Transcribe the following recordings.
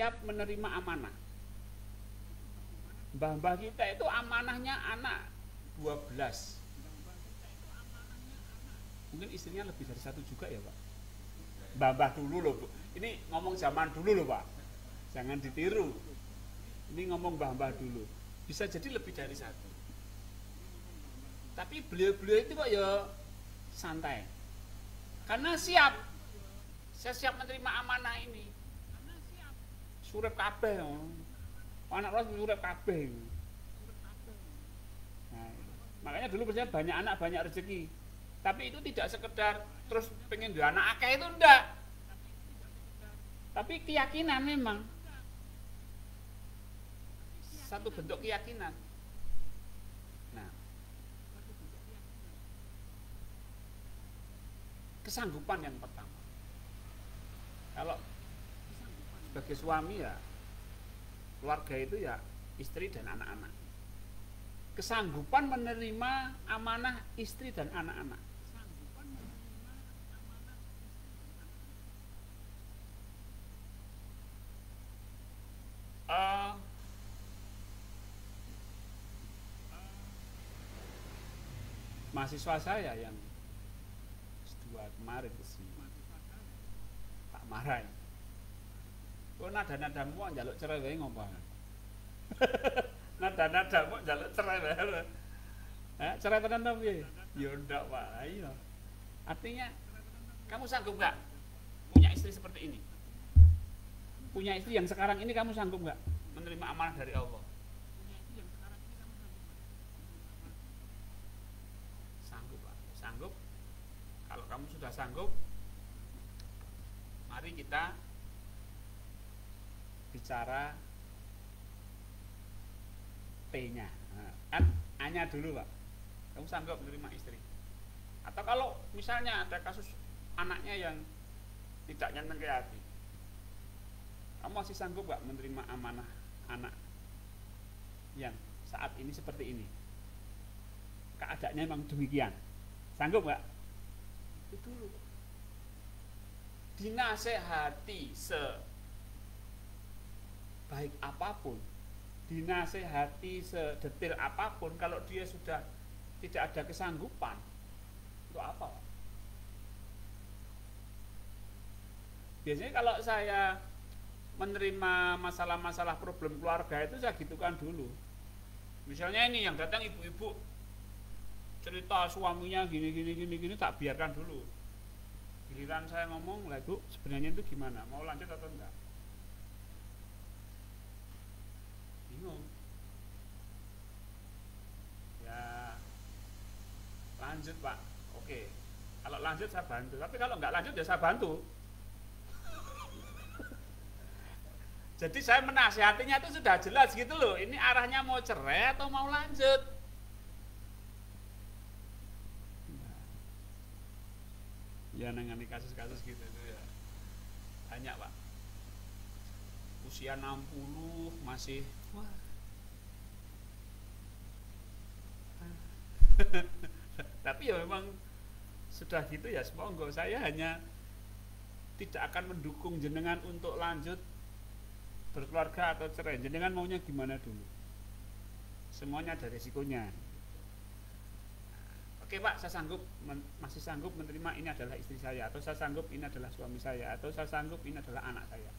siap menerima amanah. Mbah-mbah kita itu amanahnya anak 12. Mungkin istrinya lebih dari satu juga ya Pak. Mbah-mbah dulu loh Bu. Ini ngomong zaman dulu loh Pak. Jangan ditiru. Ini ngomong mbah-mbah dulu. Bisa jadi lebih dari satu. Tapi beliau-beliau itu kok ya santai. Karena siap. Saya siap menerima amanah ini. Surep kabeh. Anak roh surep kabeh. Nah, makanya dulu biasanya banyak anak banyak rezeki. Tapi itu tidak sekedar terus pengen dua anak akeh itu enggak. Tapi keyakinan memang satu bentuk keyakinan. Nah, kesanggupan yang pertama. Kalau sebagai suami ya keluarga itu ya istri dan anak-anak. Kesanggupan menerima amanah istri dan anak-anak. Mahasiswa saya yang S2 kemarin kesini tak marahin. Kok nada-nadamu kok njaluk cerai wae ngopo? Nada-nadamu njaluk cerai wae. Cerai tenan ta piye? Ya ndak wae ya. Artinya kamu sanggup nggak punya istri seperti ini? Punya istri yang sekarang ini kamu sanggup nggak menerima amanah dari Allah? Sanggup Pak, sanggup. Kalau kamu sudah sanggup, mari kita bicara P-nya. Kan A-nya dulu Pak. Kamu sanggup menerima istri? Atau kalau misalnya ada kasus anaknya yang tidak nyeneng ke hati, kamu masih sanggup gak menerima amanah anak yang saat ini seperti ini? Keadaannya memang demikian. Sanggup gak? Itu dulu. Dinasehati sebaik apapun, dinasehati sedetail apapun, kalau dia sudah tidak ada kesanggupan, itu apa? Biasanya kalau saya menerima masalah-masalah problem keluarga itu saya gitukan dulu. Misalnya ini yang datang ibu-ibu cerita suaminya gini tak biarkan dulu. Giliran saya ngomong, lah Bu, sebenarnya itu gimana? Mau lanjut atau enggak? Bingung. Ya lanjut Pak. Oke. Kalau lanjut saya bantu. Tapi kalau enggak lanjut ya saya bantu. Jadi saya menasihatinya itu sudah jelas gitu loh. Ini arahnya mau cerai atau mau lanjut. Ya nangani kasus-kasus gitu ya. Banyak Pak. Usia 60 masih wah. Tapi ya memang sudah gitu ya, semoga saya hanya tidak akan mendukung jenengan untuk lanjut berkeluarga atau cerai. Jenengan maunya gimana dulu? Semuanya ada resikonya. Oke Pak, saya sanggup, masih sanggup menerima ini adalah istri saya, atau saya sanggup ini adalah suami saya, atau saya sanggup ini adalah anak saya.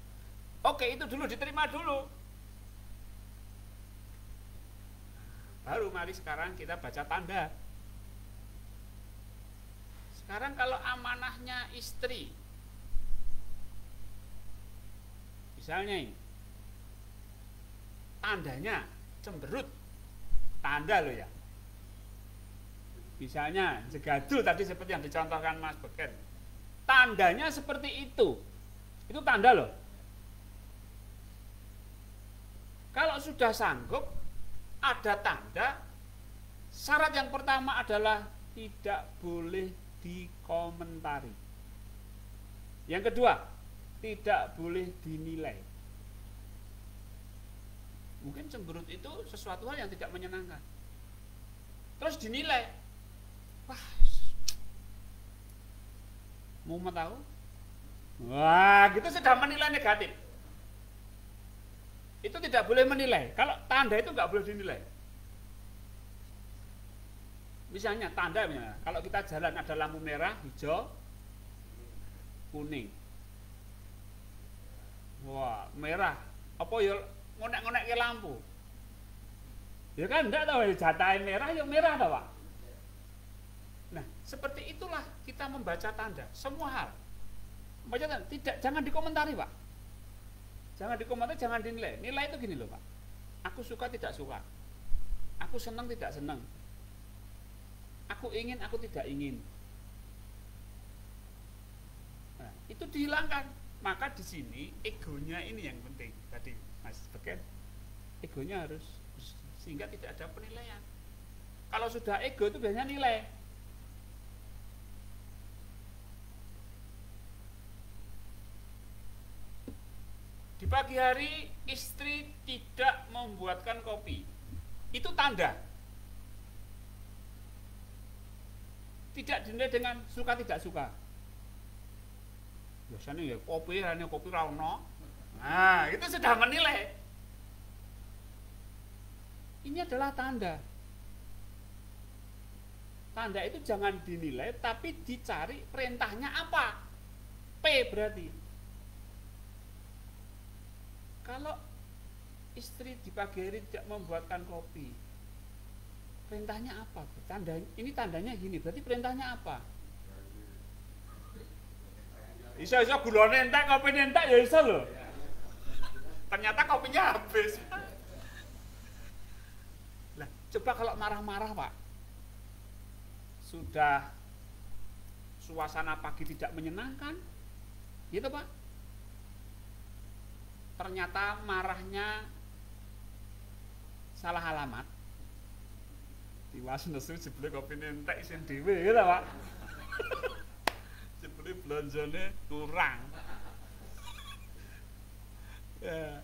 Oke, itu dulu diterima dulu. Baru mari sekarang kita baca tanda. Sekarang kalau amanahnya istri, misalnya ini, tandanya cemberut, tanda loh ya. Misalnya jegadu tadi seperti yang dicontohkan Mas Beken, tandanya seperti itu tanda loh. Kalau sudah sanggup, ada tanda. Syarat yang pertama adalah tidak boleh dikomentari. Yang kedua, tidak boleh dinilai. Mungkin cemberut itu sesuatu hal yang tidak menyenangkan, terus dinilai, wah, mau tahu? Wah, gitu sudah menilai negatif. Itu tidak boleh menilai. Kalau tanda itu nggak boleh dinilai. Misalnya tanda, misalnya, kalau kita jalan ada lampu merah, hijau, kuning. Wah, merah. Apa ya ngonek-ngonek ke lampu? Ya kan enggak tahu jatahe merah ya merah tau, Pak. Nah, seperti itulah kita membaca tanda, semua hal. Membaca tanda, jangan dikomentari, Pak. Jangan dikomentari, jangan dinilai. Nilai itu gini loh, Pak. Aku suka tidak suka. Aku senang tidak senang. Aku ingin, aku tidak ingin. Nah, itu dihilangkan. Maka di sini egonya ini yang penting. Tadi Mas Beken, egonya harus, sehingga tidak ada penilaian. Kalau sudah ego itu biasanya nilai. Di pagi hari istri tidak membuatkan kopi. Itu tanda. Tidak dinilai dengan suka tidak suka. Biasanya ya kopi, hanya kopi rauno. Nah, itu sudah menilai. Ini adalah tanda. Tanda itu jangan dinilai, tapi dicari perintahnya apa. P berarti. Kalau istri di pagi hari tidak membuatkan kopi, perintahnya apa? Ini tandanya gini, berarti perintahnya apa? Iso gulane entek, kopine entek ya iso lho. Ternyata kopinya habis. Nah, coba kalau marah-marah, Pak. Sudah suasana pagi tidak menyenangkan. Gitu, Pak. Ternyata marahnya salah alamat. Tiwas nesu jebule kopine entek isin dhewe ya, Pak. Jebule belanjane kurang. Ya.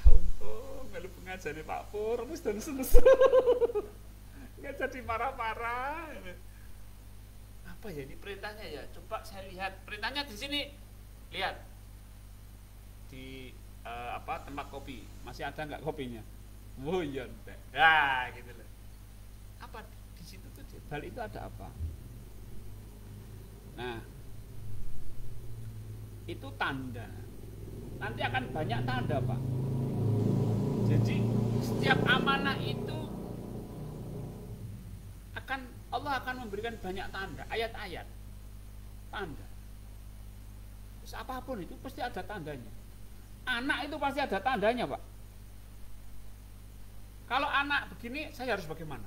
Untung melu pengajane Pak Pur wis dan nesu. Enggak jadi marah-marah. Apa ya ini perintahnya ya? Coba saya lihat perintahnya di sini. Lihat. Di tempat kopi. Masih ada enggak kopinya? Oh iya entek. Ya, gitu loh. Apa di situ tuh balik itu ada apa? Nah, itu tanda. Nanti akan banyak tanda, Pak. Jadi setiap amanah itu Allah akan memberikan banyak tanda, ayat-ayat, tanda. Terus apapun itu pasti ada tandanya. Anak itu pasti ada tandanya, Pak. Kalau anak begini, saya harus bagaimana?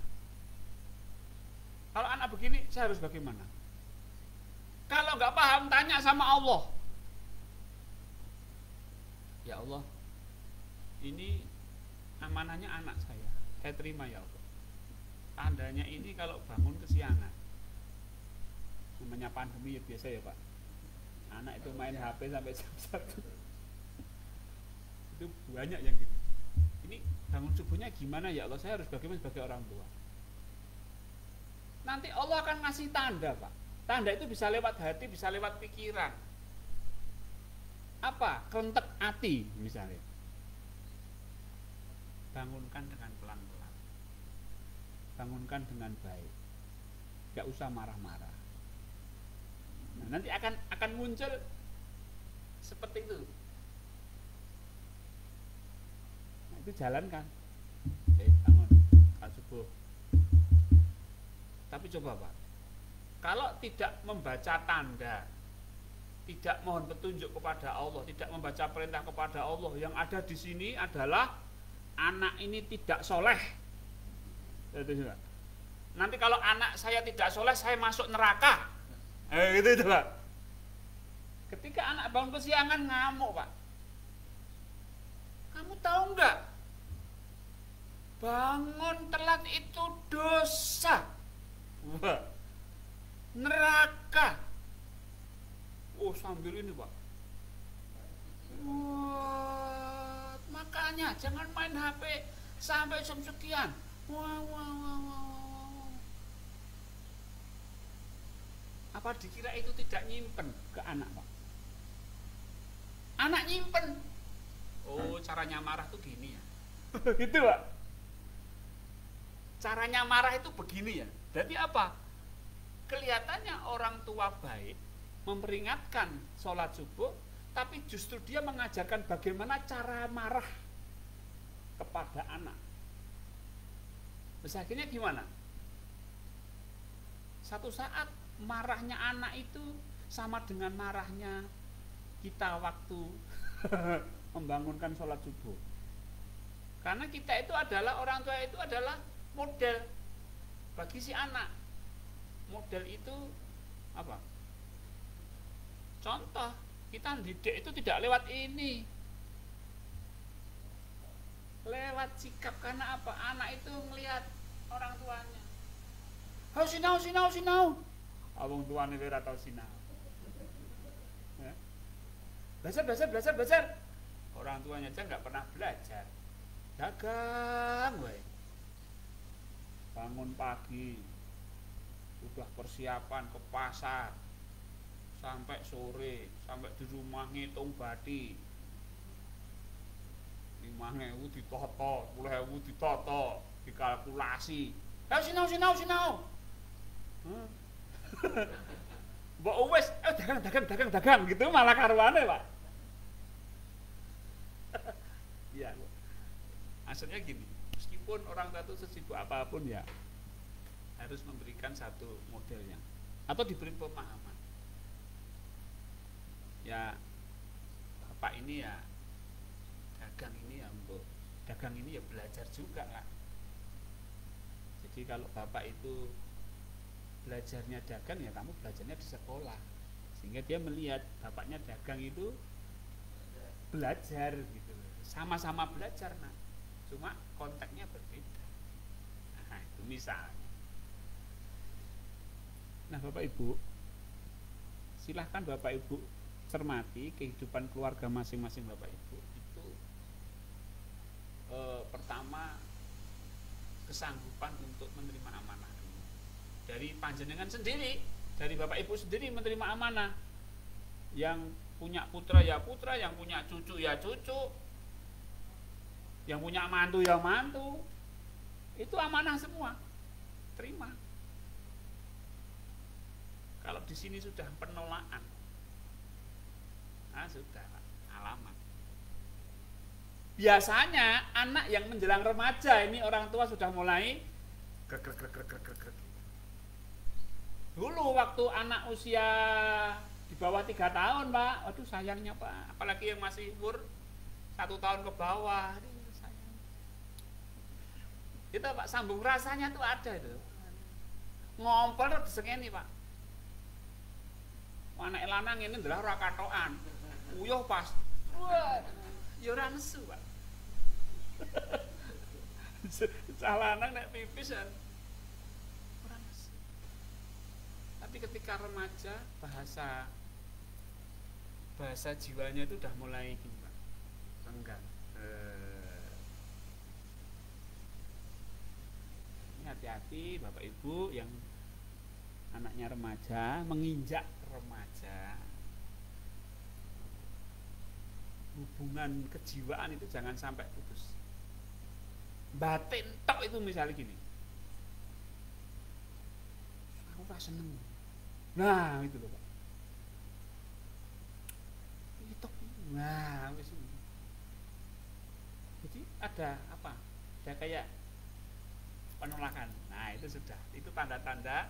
Kalau anak begini, saya harus bagaimana? Kalau nggak paham, tanya sama Allah. Ya Allah, ini amanahnya anak saya terima ya Allah. Tandanya ini kalau bangun kesiangan, namanya pandemi ya biasa ya Pak. Anak itu main HP sampai jam 1. Itu banyak yang gitu. Ini bangun subuhnya gimana ya Allah, saya harus bagaimana sebagai orang tua. Nanti Allah akan ngasih tanda, Pak. Tanda itu bisa lewat hati, bisa lewat pikiran. Apa? Kelentek hati misalnya. Bangunkan dengan pelan-pelan. Bangunkan dengan baik. Gak usah marah-marah. Nah, nanti akan muncul seperti itu. Nah, itu jalankan. Bangun al subuh. Tapi coba Pak, kalau tidak membaca tanda, tidak mohon petunjuk kepada Allah, tidak membaca perintah kepada Allah, yang ada di sini adalah anak ini tidak soleh. Nanti kalau anak saya tidak soleh, saya masuk neraka. Gitu itu Pak. Ketika anak bangun kesiangan ngamuk Pak. Kamu tahu nggak? Bangun telat itu dosa. Wah, neraka. Oh sambil ini Pak. Wah, makanya jangan main HP sampai jam sekian. Wah. Apa dikira itu tidak nyimpen ke anak Pak? Anak nyimpen. Oh caranya marah tuh gini ya. Gitu Pak. Caranya marah itu begini ya. Jadi apa? Kelihatannya orang tua baik memperingatkan sholat subuh, tapi justru dia mengajarkan bagaimana cara marah kepada anak. Terus akhirnya gimana? Satu saat marahnya anak itu sama dengan marahnya kita waktu membangunkan sholat subuh. Karena kita itu adalah, orang tua itu adalah model bagi si anak. Model itu apa? Contoh, kita didik itu tidak lewat ini, lewat sikap. Karena apa? Anak itu melihat orang tuanya, "Hau sinau, sinau, sinau." Abang tuane ora tau sinau. Ya. Belajar. Orang tuanya aja nggak pernah belajar. Dagang, woy. Bangun pagi, udah persiapan ke pasar, sampai sore, sampai di rumah ngitung bati. 5.000 ditoto, 10.000 ditoto, dikalkulasi. Ayo sinau. Mbok wis, dagang gitu malah karuane, Pak. Iya. Maksudnya gini, meskipun orang tua itu sesibuk apapun ya harus memberikan satu modelnya atau diberi pemahaman. Ya, Bapak ini ya dagang ini ya, untuk dagang ini ya belajar juga kan. Jadi kalau Bapak itu belajarnya dagang, ya kamu belajarnya di sekolah, sehingga dia melihat bapaknya dagang itu belajar gitu, sama-sama belajar, nah cuma konteksnya berbeda. Nah itu misalnya. Nah Bapak Ibu, silahkan Bapak Ibu cermati kehidupan keluarga masing-masing Bapak Ibu itu. Pertama, kesanggupan untuk menerima amanah dari panjenengan sendiri, dari Bapak Ibu sendiri menerima amanah. Yang punya putra ya putra, yang punya cucu ya cucu, yang punya mantu ya mantu, itu amanah semua, terima. Kalau di sini sudah penolakan, nah sudah alamat. Biasanya anak yang menjelang remaja ini orang tua sudah mulai grek. Dulu waktu anak usia di bawah 3 tahun, Pak, waduh sayangnya Pak, apalagi yang masih umur 1 tahun ke bawah, aduh sayang. Itu Pak, sambung rasanya tuh ada itu. Ngompol disengeni Pak. Anak lanang ini adalah ora katokan. Uyuh pas. Wah, ya ora nesu, Pak. Salah lanang nek pipis kan. Ora nesu. Tapi ketika remaja, bahasa jiwanya itu udah mulai gini, Pak. Renggang. Hati-hati Bapak Ibu yang anaknya remaja, menginjak remaja, hubungan kejiwaan itu jangan sampai putus. Batin tok itu misalnya gini, aku gak seneng, nah itu loh Pak, itu, nah wis. Jadi ada apa? Ada kayak penolakan. Nah itu sudah, itu tanda-tanda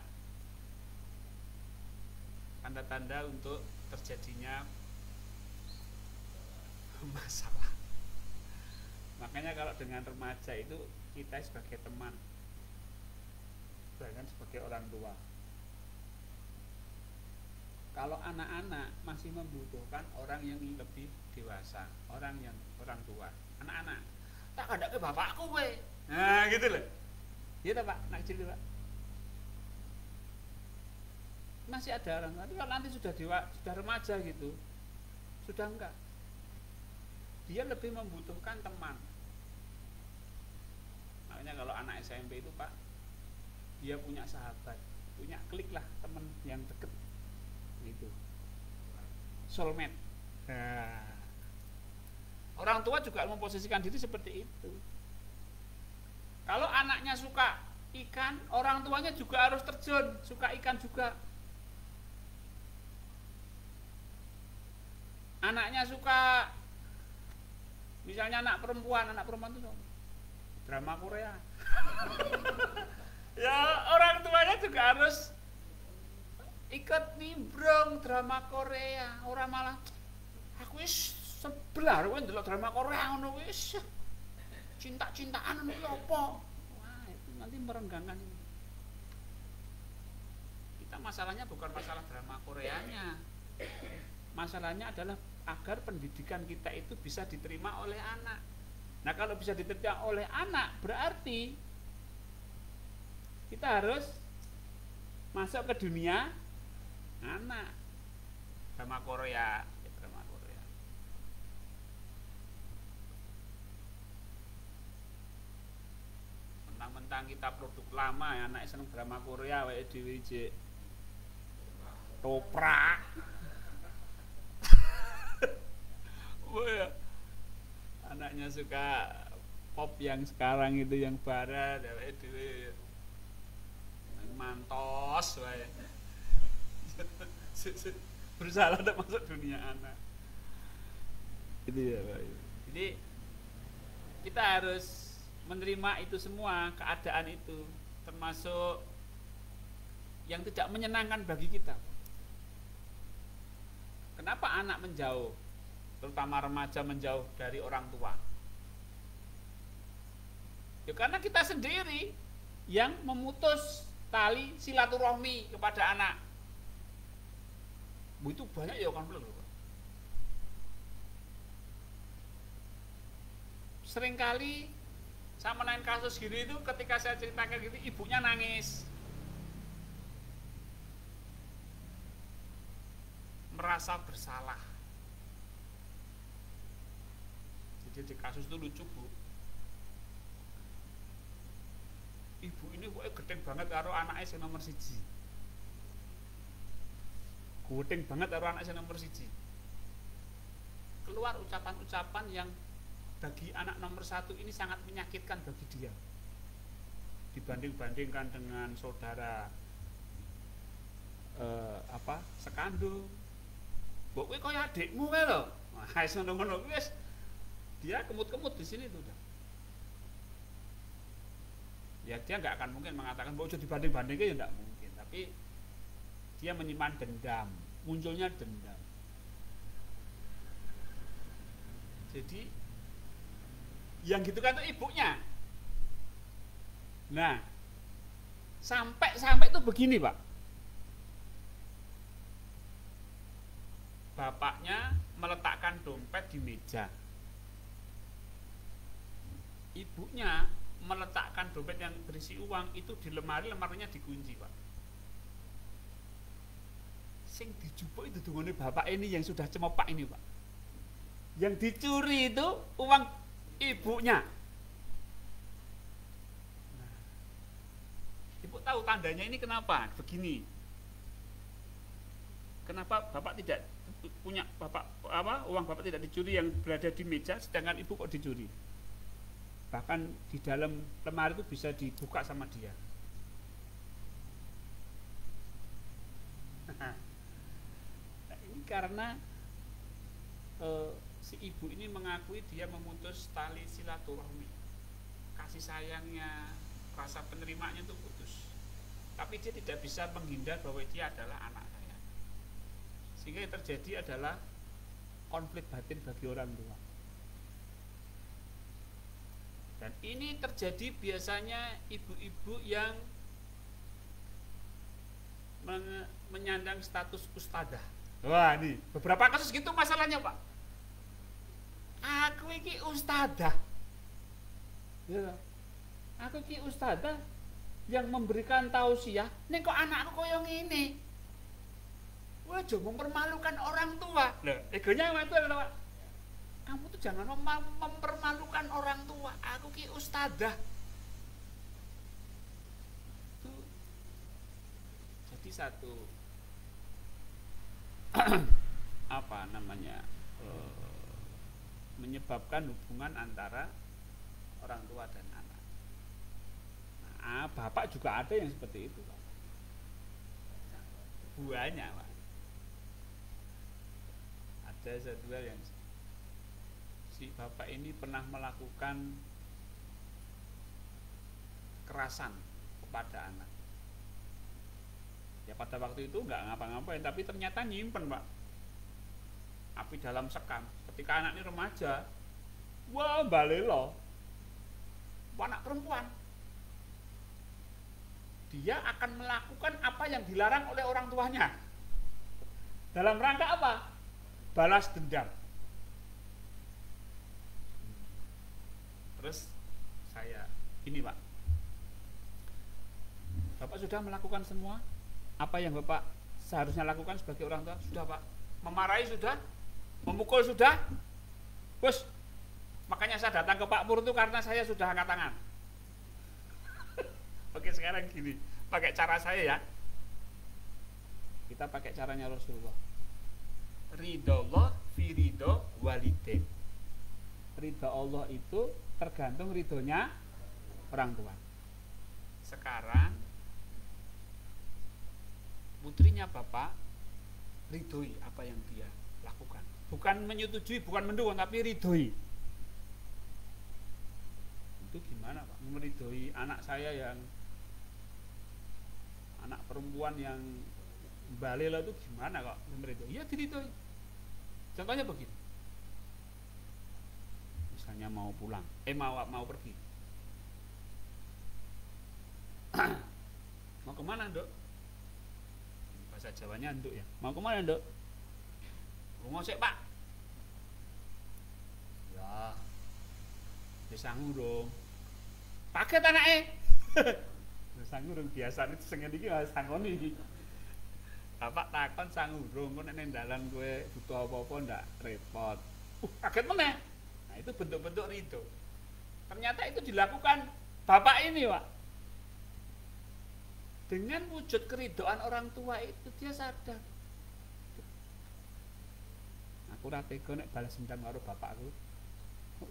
untuk terjadinya masalah. Makanya kalau dengan remaja itu kita sebagai teman, bahkan sebagai orang tua, kalau anak-anak masih membutuhkan orang yang lebih dewasa, orang tua. Anak-anak, tak ada ke bapakku we. Nah gitu loh. Iya Pak, nak kecil Pak. Masih ada orang, tapi kalau nanti sudah remaja gitu, sudah enggak. Dia lebih membutuhkan teman. Makanya kalau anak SMP itu Pak, dia punya sahabat, punya klik lah, teman yang deket gitu, soulmate. Nah, Orang tua juga memposisikan diri seperti itu. Kalau anaknya suka ikan, orang tuanya juga harus terjun, suka ikan juga. Anaknya suka, misalnya anak perempuan itu drama Korea. Ya orang tuanya juga harus ikut nimbrung drama Korea. Orang malah aku wis sebelah kowe ndelok drama Korea ngono wis. Cinta-cintaan ngono iki apa? Wah, itu nanti merenggangkan. Kita masalahnya bukan masalah drama Koreanya. Masalahnya adalah agar pendidikan kita itu bisa diterima oleh anak. Nah, kalau bisa diterima oleh anak, berarti kita harus masuk ke dunia anak. Drama Korea. Mentang-mentang kita produk lama ya, anaknya seneng drama Korea wae dhewe jek toprak. Wah, anaknya suka pop yang sekarang itu yang barat wae dhewe mantos wae. Berusaha untuk masuk dunia anak. Itu ya, Pak. Jadi kita harus menerima itu semua, keadaan itu, termasuk yang tidak menyenangkan bagi kita. Kenapa anak menjauh, terutama remaja menjauh dari orang tua? Ya karena kita sendiri yang memutus tali silaturahmi kepada anak. Itu banyak ya kan belum. Seringkali saya menaik kasus gini itu, ketika saya ceritakan gitu, ibunya nangis, merasa bersalah. Jadi di kasus itu lucu, Bu. Ibu ini kok gedeng banget karo anaknya yang nomor 1. Gedeng banget karo anaknya yang nomor 1. Keluar ucapan-ucapan yang bagi anak nomor 1 ini sangat menyakitkan bagi dia, dibanding-bandingkan dengan saudara sekandung. Mbok kowe kaya adikmu kae lho. Wah, wis ngono-ngono wis. Dia kemut-kemut di sini tuh udah. Ya dia nggak akan mungkin mengatakan mbok aja dibanding-bandingke, ya enggak mungkin, tapi dia menyimpan dendam, munculnya dendam. Jadi yang gitu kan itu ibunya. Nah, sampai itu begini, Pak. Bapaknya meletakkan dompet di meja. Ibunya meletakkan dompet yang berisi uang itu di lemari, lemarinya dikunci, Pak. Sing dijupuk itu dungane bapak ini yang sudah cemopak ini, Pak. Yang dicuri itu uang ibunya. Nah, ibu tahu tandanya ini kenapa? Begini. Kenapa bapak tidak punya uang bapak tidak dicuri yang berada di meja, sedangkan ibu kok dicuri? Bahkan di dalam lemari itu bisa dibuka sama dia. Nah, ini karena si ibu ini mengakui dia memutus tali silaturahmi, kasih sayangnya, rasa penerimanya itu putus. Tapi dia tidak bisa menghindar bahwa dia adalah anak saya. Sehingga yang terjadi adalah konflik batin bagi orang tua. Dan ini terjadi biasanya ibu-ibu yang menyandang status ustadzah. Wah, ini beberapa kasus gitu masalahnya, Pak. Aku iki ustadzah. Ya. Aku iki ustadzah yang memberikan tausiah, nek kok anakku koyo ngene. Wah, jangan mempermalukan orang tua. Loh, egonya itu adalah, kamu tuh jangan mempermalukan orang tua. Aku ki ustadzah. Itu jadi satu menyebabkan hubungan antara orang tua dan anak. Nah, bapak juga ada yang seperti itu, Pak. Banyak, Pak. Ada satu hal yang si bapak ini pernah melakukan kekerasan kepada anak. Ya pada waktu itu nggak ngapa-ngapain, tapi ternyata nyimpen, Pak, api dalam sekam. Ketika anak ini remaja, wah balelo, anak perempuan, dia akan melakukan apa yang dilarang oleh orang tuanya. Dalam rangka apa? Balas dendam. Terus saya, ini Pak, Bapak sudah melakukan semua apa yang Bapak seharusnya lakukan sebagai orang tua? Sudah, Pak. Memarahi sudah, memukul sudah. Bos, makanya saya datang ke Pak Pur itu karena saya sudah angkat tangan. Oke, sekarang gini, pakai cara saya ya. Kita pakai caranya Rasulullah. Ridho fi ridho walidin. Ridho Allah itu tergantung ridhonya orang tua. Sekarang putrinya Bapak ridhoi apa yang dia lakukan. Bukan menyetujui, bukan mendukung, tapi ridhoi. Itu gimana, Pak? Meridhoi anak saya yang anak perempuan yang balela itu gimana kok meridhoi? Ya diridhoi. Contohnya begitu. Misalnya mau pulang, mau pergi. Mau kemana, Dok? Bahasa Jawanya nduk ya. Mau kemana, Nduk? Mau sik, Pak. Ya. Wis sangu dong. Paket anake. Wis sangu dong, biasa itu sing iki wis sangoni iki. Bapak takon sangu dong, kok nek dalan kowe butuh apa-apa ndak repot. Kaget meneh. Nah, itu bentuk-bentuk ridho. Ternyata itu dilakukan bapak ini, Pak. Dengan wujud keridhaan orang tua itu dia sadar. Aku ora tega nek balas dendam karo bapakku.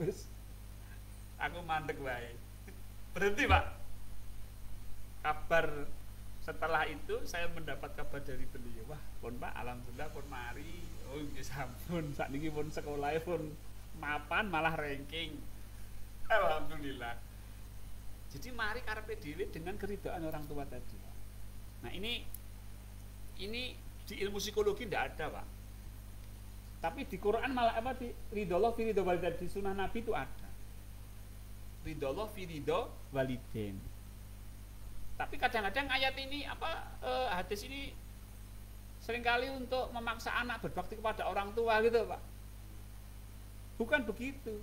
Wis aku mandek wae. Berhenti, Pak. Kabar setelah itu saya mendapat kabar dari beliau. Wah, pun Pak, alhamdulillah pun mari. Oh, nggih sampun, sakniki pun sekolah pun mapan malah ranking. Alhamdulillah. Jadi mari karepe dhewe dengan keridhaan orang tua tadi. Nah, ini di ilmu psikologi tidak ada, Pak. Tapi di Quran malah apa, di ridho fi ridho walidin, di sunnah Nabi itu ada. Ridho fi ridho walidin. Tapi kadang-kadang ayat ini hadis ini seringkali untuk memaksa anak berbakti kepada orang tua gitu, Pak. Bukan begitu.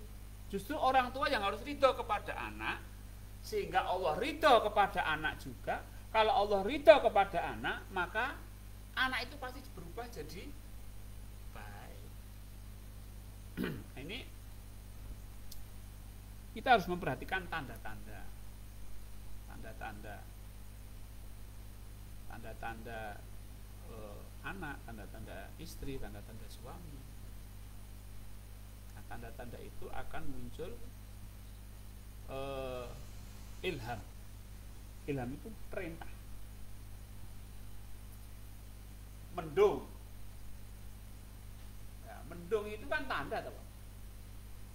Justru orang tua yang harus ridho kepada anak, sehingga Allah ridho kepada anak juga. Kalau Allah ridho kepada anak, maka anak itu pasti berubah jadi baik. Nah, ini kita harus memperhatikan tanda-tanda anak, tanda-tanda istri, tanda-tanda suami. Nah, tanda-tanda itu akan muncul ilham. Ilham itu perintah. Mendung. Ya, mendung itu kan tanda, Pak.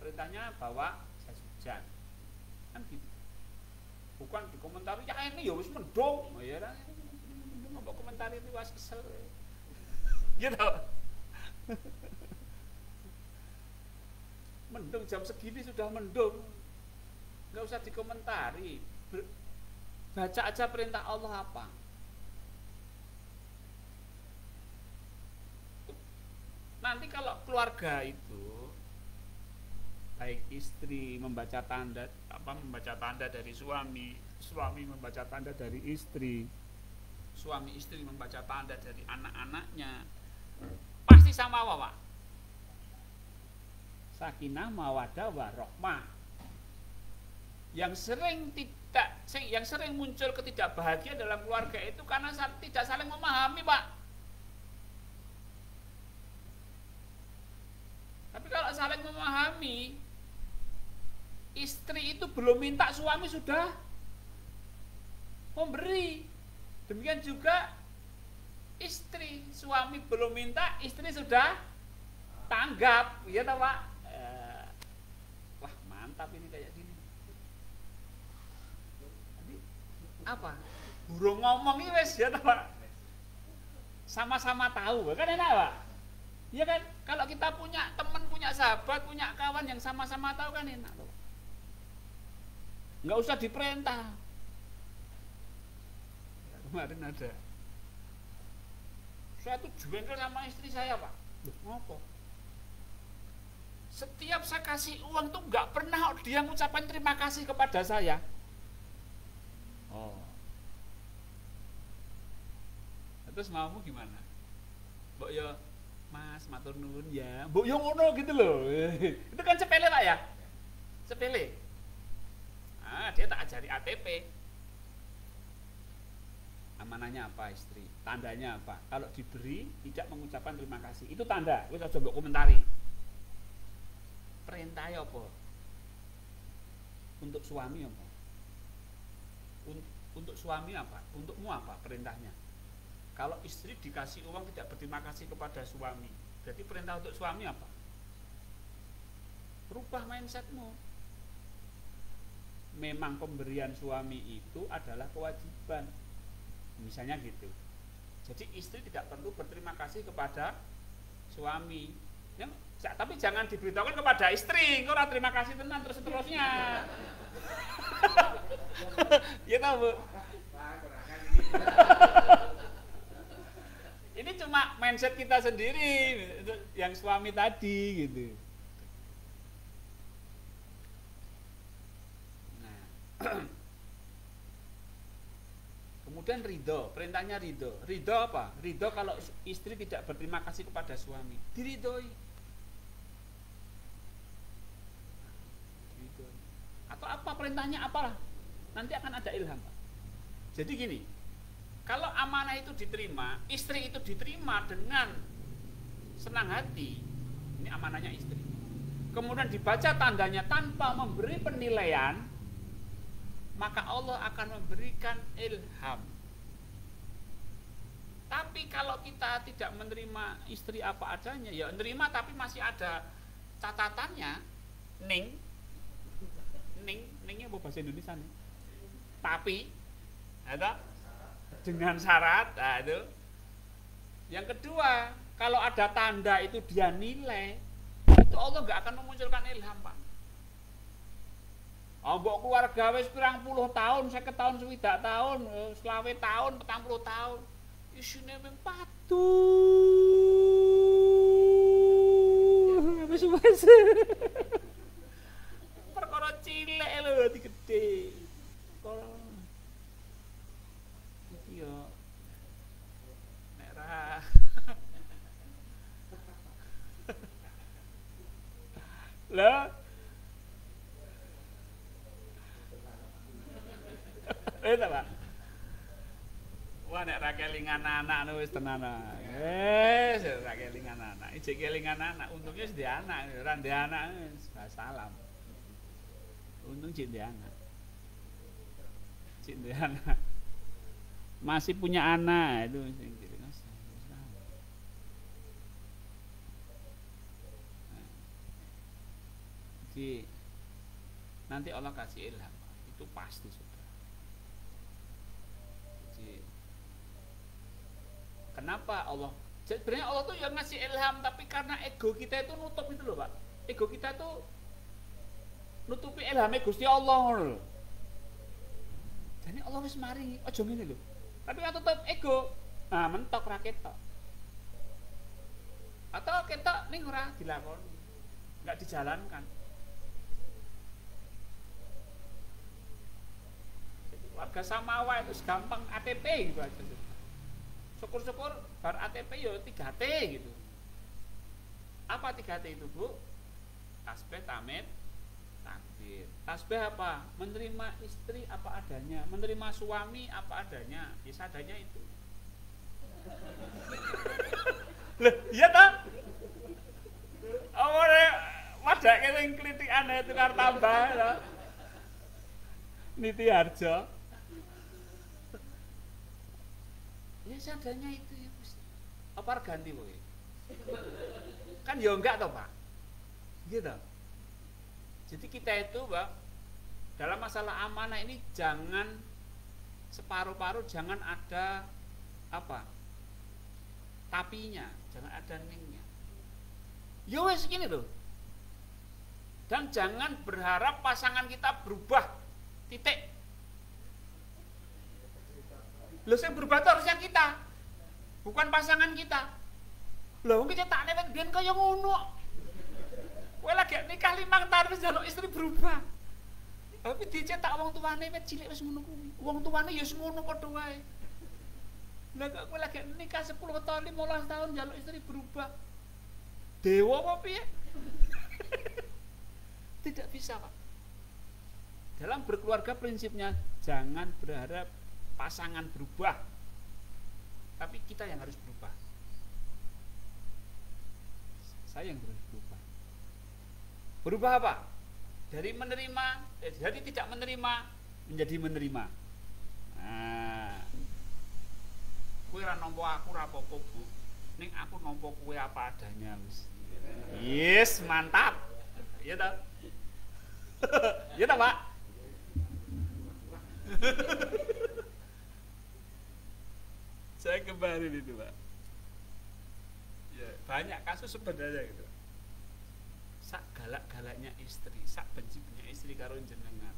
Perintahnya bawa jas hujan. Kan gitu. Bukan dikomentari, ya ini ya wis mendung. Oh ya, mendung apa komentari itu was kesel. Gitu. Mendung jam segini sudah mendung. Enggak usah dikomentari. Baca aja perintah Allah apa. Nanti kalau keluarga itu baik istri membaca tanda dari suami, suami membaca tanda dari istri, suami istri membaca tanda dari anak-anaknya, pasti sama Pak. Sakinah, mawaddah, warahmah. Yang sering muncul ketidakbahagiaan dalam keluarga itu karena tidak saling memahami, Pak. Tapi Tapi kalau saling memahami, istri itu belum minta, suami sudah memberi. Demikian juga istri, suami belum minta, istri sudah tanggap, ya toh Pak? Wah mantap ini kayak gini. Jadi, apa? Burung ngomong ini wes ya toh Pak? Sama-sama tahu, kan enak Pak? Ya kan? Kalau kita punya teman, punya sahabat, punya kawan yang sama-sama tahu kan enak loh. Nggak usah diperintah. Kemarin ada, saya tuh jengkel sama istri saya Pak. Loh, ngapa? Setiap saya kasih uang tuh nggak pernah dia ngucapin terima kasih kepada saya. Oh. Terus maumu gimana? Mbok yo Mas matur nuwun ya. Mbok yo ngono gitu loh. Itu kan sepele Pak ya? Sepele. Ah, dia tak ajari ATP. Amanahnya apa istri? Tandanya apa? Kalau diberi tidak mengucapkan terima kasih. Itu tanda. Wis aja mbok komentari. Perintahnya apa? Untuk suami apa? Untuk suami apa? Untukmu apa perintahnya? Kalau istri dikasih uang tidak berterima kasih kepada suami, berarti perintah untuk suami apa? Rubah mindsetmu. Memang pemberian suami itu adalah kewajiban. Misalnya gitu. Jadi istri tidak perlu berterima kasih kepada suami. Ya, tapi jangan diberitahukan kepada istri, engkau ora terima kasih tenan terus-terusnya. Ya tahu Bu. Ini cuma mindset kita sendiri, yang suami tadi gitu. Nah. Kemudian ridho, perintahnya ridho. Ridho apa? Ridho kalau istri tidak berterima kasih kepada suami, diridhoi. Atau apa perintahnya apalah? Nanti akan ada ilham Pak. Jadi gini, kalau amanah itu diterima, istri itu diterima dengan senang hati, ini amanahnya istri. Kemudian dibaca tandanya tanpa memberi penilaian, maka Allah akan memberikan ilham. Tapi kalau kita tidak menerima istri apa adanya, ya menerima tapi masih ada catatannya, ningnya apa bahasa Indonesia nih? Tapi, ada dengan syarat, nah itu. Yang kedua, kalau ada tanda itu dia nilai, itu Allah nggak akan memunculkan ilham Pak. Mbok keluarga wis pirang puluh tahun, 50 tahun, 60 tahun, 20 tahun, 40 tahun. Isine mung patuh. Wis. Perkara cilik lho dadi gedhe. Perkara iki yo nek ra lah Pak. Wah nek ra kelingan anak wis tenan. Wis ra kelingan anak. Ijek kelingan anak, untungnya wis ndek anak, ora ndek anak wis salam. Untung cik ndek anak. Cik ndek anak. Masih punya anak itu sing kiri. Jadi nanti Allah kasih ilham, itu pasti sudah. Kenapa Allah? Sebenarnya Allah tuh yang ngasih ilham, tapi karena ego kita itu nutup itu loh Pak. Ego kita tuh nutupi ilhamnya Gusti Allah loh. Jadi Allah wis maringi, aja ngene lho. Tapi kan tutup ego. Nah, mentok ra ketok. Atau ketok ning ora dilakoni. Enggak dijalankan. Warga Samawa itu gampang ATP gitu aja. Syukur-syukur bar ATP yo 3T gitu. Apa 3T itu Bu? Tasbih, tamid, takbir. Tasbih apa? Menerima istri apa adanya, menerima suami apa adanya, seadanya itu. Loh, iya tak? Padahal yang kelitikan tukar tambah ya. Niti Harjo. Ya seadanya itu ya Gusti. Apa ganti kowe? Kan ya enggak toh, Pak. Gitu. Jadi kita itu, Pak, dalam masalah amanah ini jangan separuh-paruh, jangan ada apa? Tapinya, jangan ada ningnya. Ya wes gini loh. Dan jangan berharap pasangan kita berubah. Titik. Loh sing berubah itu harusnya kita. Bukan pasangan kita. Loh wong kita tak lewat biyen kaya ngono. Kowe lagi nikah 5 tahun wis njaluk istri berubah. Tapi dicetak wong tuane wis cilik wis ngono kuwi. Wong tuane ya wis ngono padha wae. Lah kok kowe lagi nikah 10 tahun 15 tahun njaluk istri berubah. Dewa apa piye? Tidak bisa, Pak. Dalam berkeluarga prinsipnya jangan berharap pasangan berubah, tapi kita yang harus berubah. Saya yang harus berubah. Berubah apa? Dari menerima, dari tidak menerima menjadi menerima. Nah, kowe ra nampa aku ra apa-apa, Bu. Ning aku nampa kowe apa adanya wis. Yes, mantap. Iya toh? Iya toh, Pak? Saya kemarin itu, Pak. Ya, banyak kasus sebenarnya gitu. Sak galak-galaknya istri, sak benci-bencinya istri karo jenengan.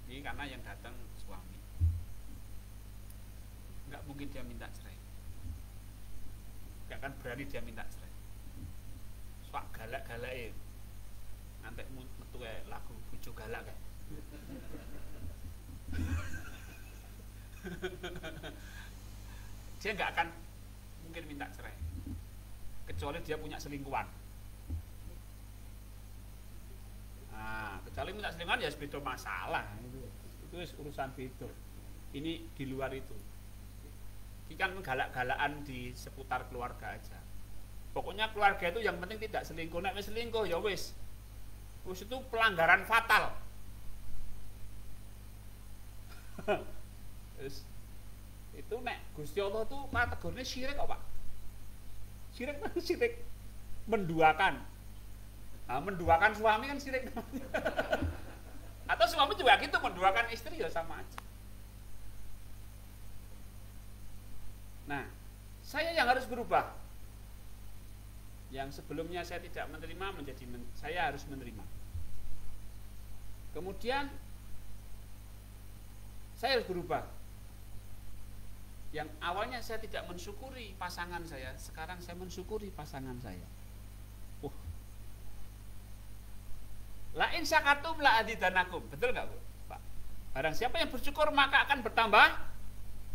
Ini karena yang datang suami. Enggak mungkin dia minta cerai. Enggak akan berani dia minta cerai. Sak galak-galake. Nanti metu lagu bojo galak kae. Dia nggak akan mungkin minta cerai kecuali dia punya selingkuhan. Nah, kecuali minta selingkuhan ya beda masalah itu urusan beda. Ini di luar itu. Ini kan galak-galakan di seputar keluarga aja. Pokoknya keluarga itu yang penting tidak selingkuh. Nek wis selingkuh ya wis itu pelanggaran fatal. Itu nek Gusti Allah tuh kategorinya syirik kok, Pak. Syirik kan syirik menduakan. Nah, menduakan suami kan syirik. Atau suami juga gitu menduakan istri ya sama aja. Nah, saya yang harus berubah. Yang sebelumnya saya tidak menerima menjadi saya harus menerima. Kemudian saya harus berubah. Yang awalnya saya tidak mensyukuri pasangan saya, sekarang saya mensyukuri pasangan saya. La in syakatum la adidanakum. Betul nggak, Bu? Pak. Barang siapa yang bersyukur maka akan bertambah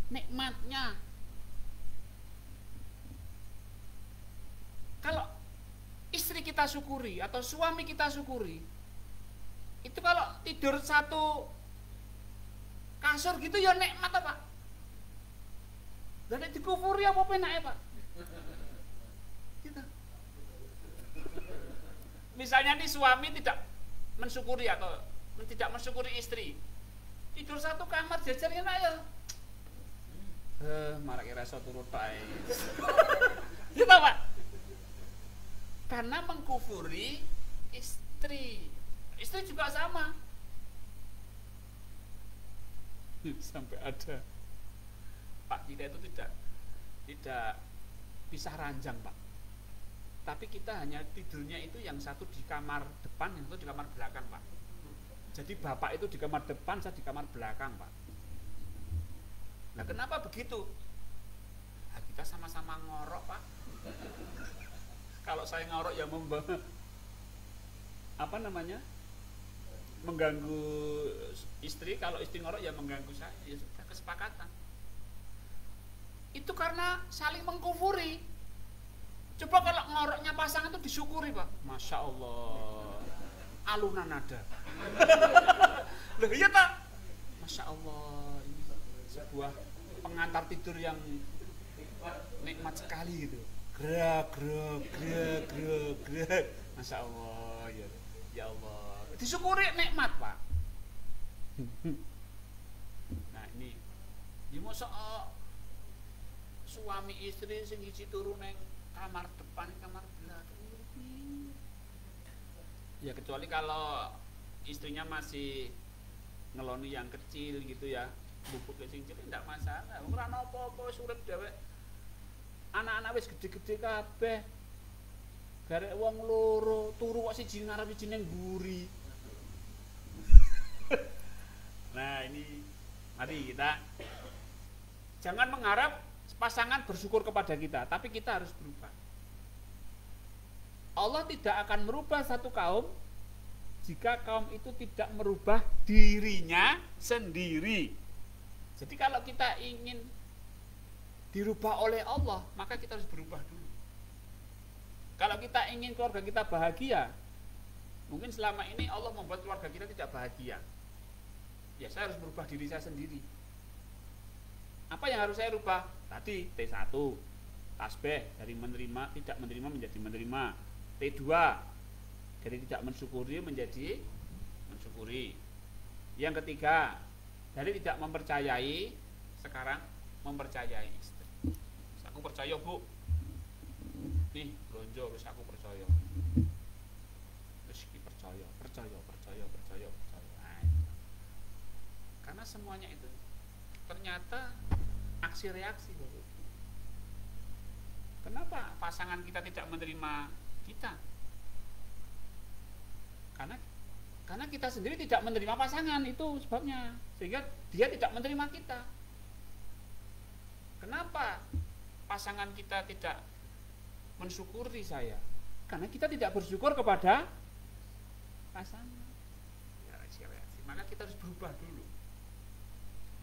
nikmatnya. Kalau istri kita syukuri atau suami kita syukuri, itu kalau tidur satu kasur gitu ya nikmat apa? Dan dikufuri apa penake, Pak? Gitu. Misalnya nih suami tidak mensyukuri atau tidak mensyukuri istri, tidur satu kamar jajar enak ya. Marak kira turut ae. Gitu, Pak. Karena mengkufuri istri. Istri juga sama. Sampai ada Pak, kita itu tidak pisah ranjang, Pak. Tapi kita hanya tidurnya itu yang satu di kamar depan, yang satu di kamar belakang, Pak. Jadi bapak itu di kamar depan, saya di kamar belakang, Pak. Nah, kenapa begitu? Nah, kita sama-sama ngorok, Pak. Kalau saya ngorok ya mengganggu istri, kalau istri ngorok ya mengganggu saya, ya sudah kesepakatan. Itu karena saling mengkufuri. Coba kalau ngoroknya pasangan itu disyukuri, Pak. Masya Allah, alunan nada. Loh iya tak? Masya Allah, ini sebuah pengantar tidur yang nikmat sekali gitu. Gerak, gerak, gerak, gerak, gerak. Masya Allah, ya, ya Allah. Disyukuri nikmat Pak. Nah ini, ya masa suami istri sing isi turu neng kamar depan, kamar belakang. Ya kecuali kalau istrinya masih ngeloni yang kecil gitu ya, bubuk ke sing cilik ndak masalah. Ora apa-apa wis urip dhewek. Anak-anak wis gede-gede kabeh. Garek wong loro, turu kok siji ngarep siji ning mburi. Nah, ini mari kita jangan mengharap pasangan bersyukur kepada kita, tapi kita harus berubah. Allah tidak akan merubah satu kaum jika kaum itu tidak merubah dirinya sendiri. Jadi kalau kita ingin dirubah oleh Allah, maka kita harus berubah dulu. Kalau kita ingin keluarga kita bahagia, mungkin selama ini Allah membuat keluarga kita tidak bahagia. Ya saya harus merubah diri saya sendiri. Apa yang harus saya rubah? Tadi T1, tasbih dari menerima, tidak menerima menjadi menerima. T2, dari tidak mensyukuri menjadi mensyukuri. Yang ketiga, dari tidak mempercayai sekarang mempercayai istri. Aku percaya Bu, nih belanja harus aku percaya. Terus percaya. Nah, karena semuanya itu ternyata aksi reaksi. Kenapa pasangan kita tidak menerima kita? Karena kita sendiri tidak menerima pasangan, itu sebabnya, sehingga dia tidak menerima kita. Kenapa pasangan kita tidak mensyukuri saya? Karena kita tidak bersyukur kepada pasangan. Ya, reaksi. Maka kita harus berubah dulu.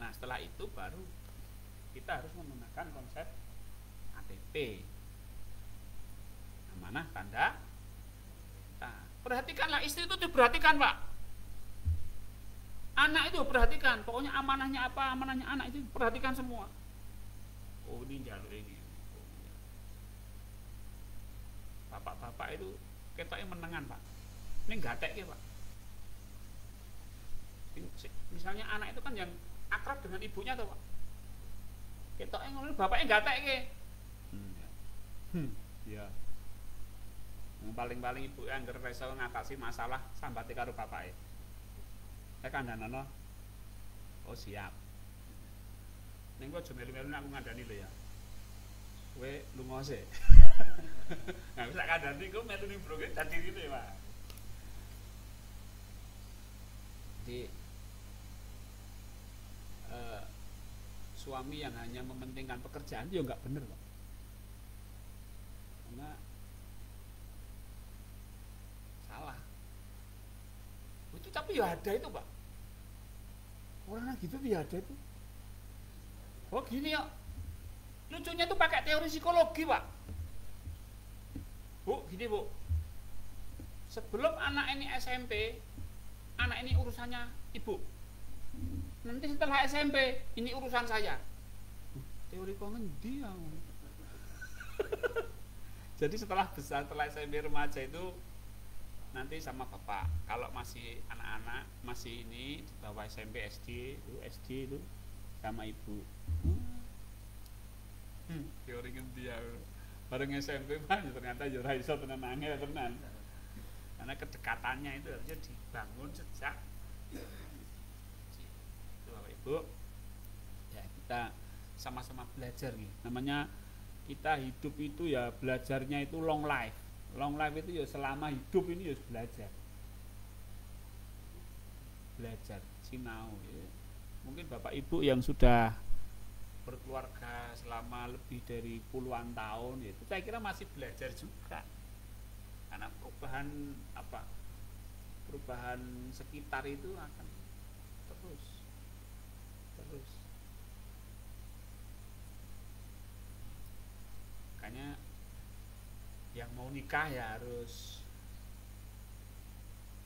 Nah, setelah itu baru kita harus menggunakan konsep ATP, amanah tanda. Nah, perhatikanlah, istri itu diperhatikan Pak, anak itu perhatikan, pokoknya amanahnya apa, amanahnya anak itu perhatikan semua. Oh ini jalur ini, bapak-bapak itu ketoknya menengan Pak, ini gatek ya Pak. Misalnya anak itu kan yang akrab dengan ibunya tuh Pak, ketoknya ngomong bapaknya gatek ya. Ya. Paling-paling ibu yang ngerasa ngatasi masalah sambate karo bapake. Kandhanono. Oh siap. Ning kok aja melu-melu aku ngandani lho ya. Kowe lunga sik. Nah, wis tak kandhani kok metu ning broke dadi rene, Pak. Jadi suami yang hanya mementingkan pekerjaan ya enggak bener, Pak. Karena salah. Itu tapi ya ada itu Pak. Orang gitu ya ada itu. Oh gini ya. Lucunya tuh pakai teori psikologi Pak. Bu, gini Bu. Sebelum anak ini SMP, anak ini urusannya ibu. Nanti setelah SMP, ini urusan saya. Teori kok ngendi ya? Jadi setelah besar, setelah SMP remaja itu nanti sama bapak. Kalau masih anak-anak, masih ini di bawah SMP SD itu sama ibu. Teori ngendi ya? Bareng SMP mah ternyata ya ora iso tenanange tenan. Karena kedekatannya itu harusnya dibangun sejak itu Bapak Ibu. Ya kita sama-sama belajar nih. Namanya kita hidup itu ya belajarnya itu long life. Long life itu ya selama hidup ini ya belajar. Belajar sinau ya. Mungkin Bapak Ibu yang sudah berkeluarga selama lebih dari puluhan tahun ya, itu saya kira masih belajar juga. Karena perubahan sekitar itu akan terus makanya yang mau nikah ya harus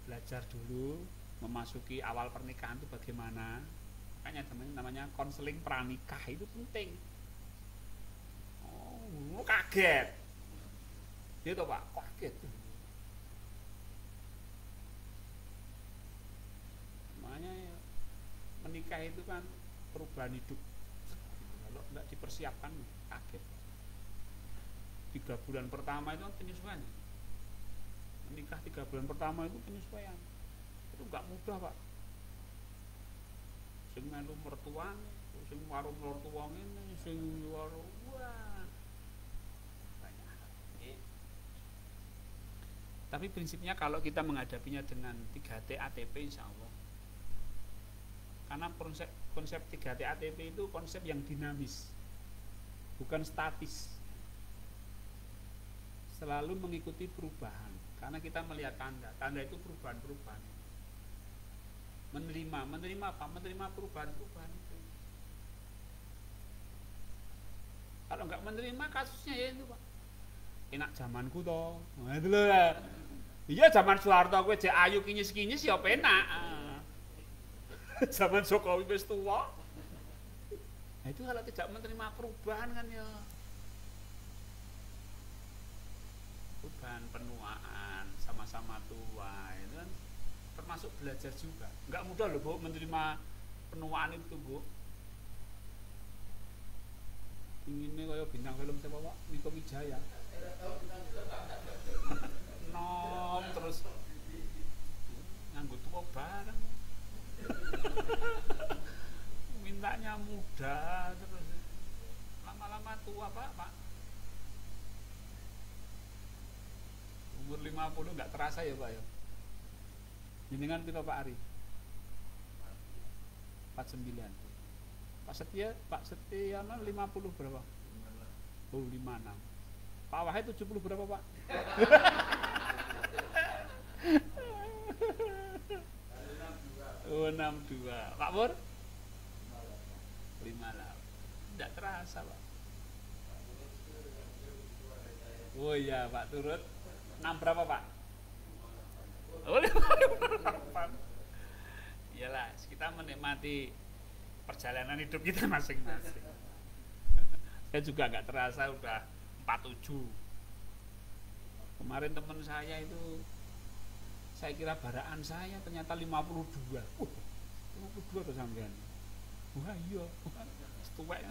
belajar dulu memasuki awal pernikahan itu bagaimana. Makanya namanya konseling pranikah itu penting. Oh, kaget. Dia tuh Pak, kaget. nikah itu kan perubahan hidup. Kalau nggak dipersiapkan kaget. 3 bulan pertama itu kan penyesuaian. Menikah 3 bulan pertama itu penyesuaian. Itu nggak mudah pak. Sing melu mertuane, sing warung mertua ngene, sing warung wah. Banyak. Tapi prinsipnya kalau kita menghadapinya dengan 3T ATP insya Allah. Karena konsep 3T ATP itu konsep yang dinamis, bukan statis. Selalu mengikuti perubahan. Karena kita melihat tanda itu perubahan-perubahan. Menerima apa? Menerima perubahan-perubahan itu. Kalau nggak menerima kasusnya ya itu pak. Enak zamanku toh. Nah itu loh. Iya zaman Soeharto kowe jek ayu kinyis-kinyis ya penak. Zaman Jokowi wis tua. Nah itu kalau tidak menerima perubahan kan ya. Perubahan penuaan sama-sama tua itu kan termasuk belajar juga. Enggak mudah loh Bu menerima penuaan itu Bu. Inginnya kayak bintang film siapa Pak? Niko Wijaya. Nom terus nganggo tua bareng. Mintanya muda terus lama-lama tua Pak. Umur 50 nggak terasa ya Pak ya. Jenengan piro Pak Ari? 49. Pak Setiano 50 berapa? Oh 56. Pak Wahid 70 berapa Pak? Oh 62. Pak Pur? 58. Tidak terasa Pak. Oh iya Pak Turut 6 berapa Pak? Oh 58. Iyalah kita menikmati perjalanan hidup kita masing-masing. Saya juga nggak terasa udah 47. Kemarin teman saya itu saya kira baraan saya ternyata 52. 52 tuh sampean. Wah iya, setuwek.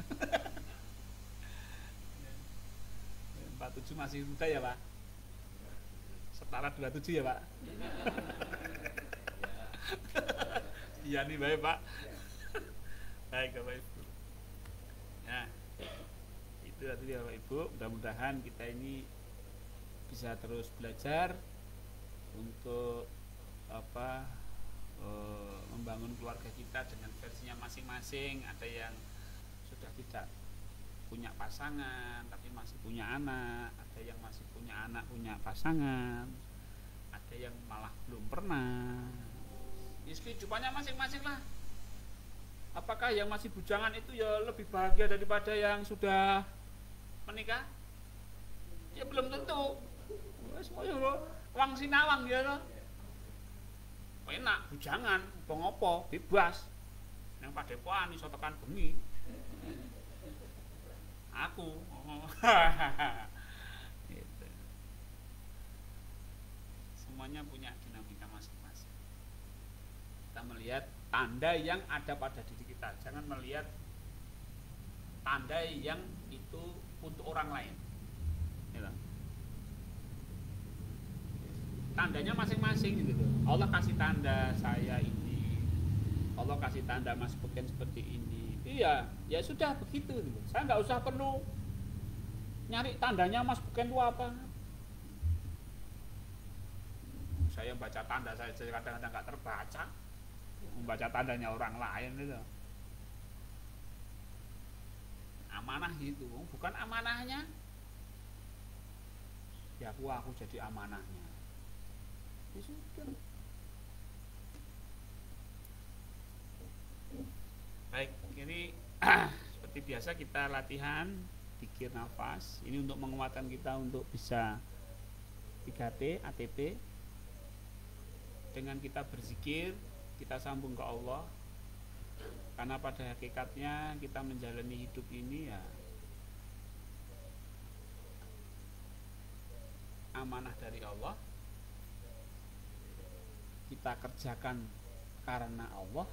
47 masih muda ya Pak? Setara 27 ya Pak? Iya nih baik Pak. Baik Bapak Ibu. Nah, itu tadi Bapak Ibu. Mudah-mudahan kita ini bisa terus belajar untuk membangun keluarga kita dengan versinya masing-masing. Ada yang sudah tidak punya pasangan tapi masih punya anak, ada yang masih punya anak punya pasangan, ada yang malah belum pernah. Kehidupannya masing-masing lah. Apakah yang masih bujangan itu ya lebih bahagia daripada yang sudah menikah? Ya belum tentu. Semuanya wang sinawang ya loh. Enak bujangan, ngopo bebas. Yang padepokan iso tekan bengi. Aku. Gitu. Semuanya punya dinamika masing-masing. Kita melihat tanda yang ada pada diri kita, jangan melihat tanda yang itu untuk orang lain. Gitu. Tandanya masing-masing gitu. Allah kasih tanda saya ini, Allah kasih tanda Mas Beken seperti ini. Iya, ya sudah begitu gitu. Saya nggak usah perlu nyari tandanya Mas Beken itu apa. Saya baca tanda saya kadang-kadang nggak terbaca. Membaca tandanya orang lain itu amanah gitu, bukan amanahnya ya aku jadi amanahnya ya sudah. Baik, ini seperti biasa kita latihan pikir nafas ini untuk menguatkan kita untuk bisa 3T ATP. Dengan kita berzikir kita sambung ke Allah, karena pada hakikatnya kita menjalani hidup ini ya amanah dari Allah, kita kerjakan karena Allah,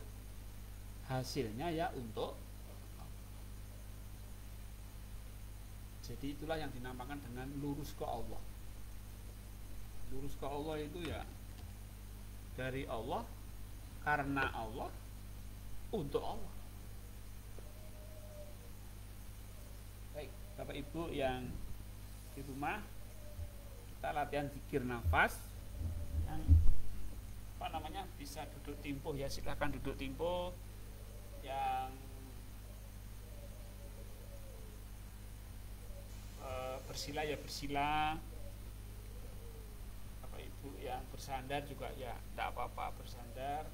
hasilnya ya untuk jadi itulah yang dinamakan dengan lurus ke Allah. Lurus ke Allah itu ya dari Allah, karena Allah, untuk Allah. Baik, Bapak Ibu yang di rumah, kita latihan zikir nafas. Yang bisa duduk timpuh ya silahkan duduk timpuh. Yang bersila ya bersila. Bapak Ibu yang bersandar juga ya tidak apa-apa bersandar,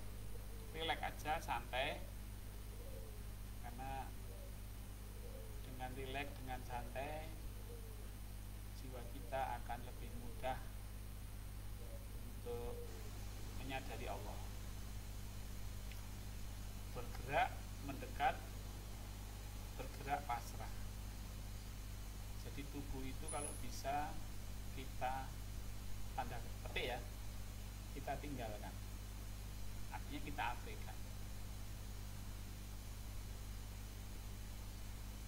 rileks aja, santai, karena dengan rileks, dengan santai jiwa kita akan lebih mudah untuk menyadari Allah, bergerak, mendekat, bergerak, pasrah. Jadi tubuh itu kalau bisa kita tanda petik ya, kita tinggalkan, artinya kita abaikan.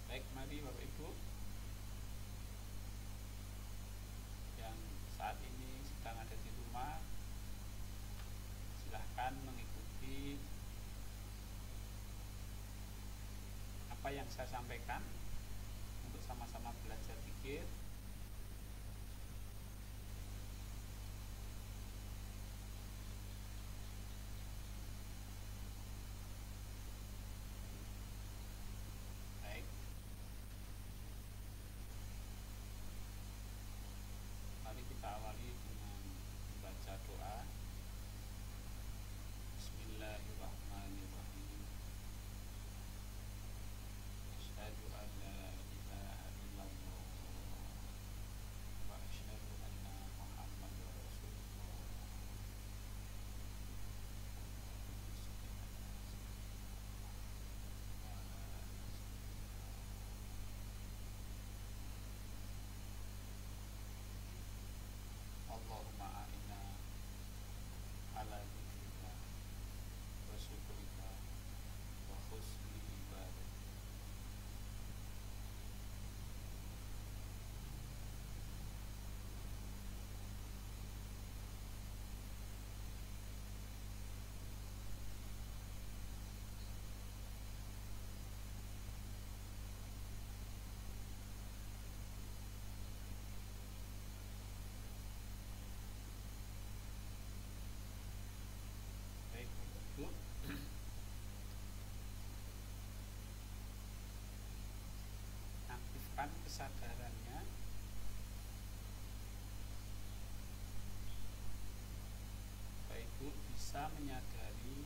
Baik, mari Bapak Ibu yang saat ini sedang ada di rumah, silahkan mengikuti apa yang saya sampaikan untuk sama-sama belajar zikir. Baik, mari kita awali dengan membaca doa. Bismillahirrahmanirrahim. Asyhadu an la ilaha illallah wa asyhadu anna Muhammadar Rasulullah. Allahumma a'inna ala dzikrika wa syukrika wa husni ibadatik. Baik, Ibu, aktifkan kesadarannya. Bapak Ibu bisa menyadari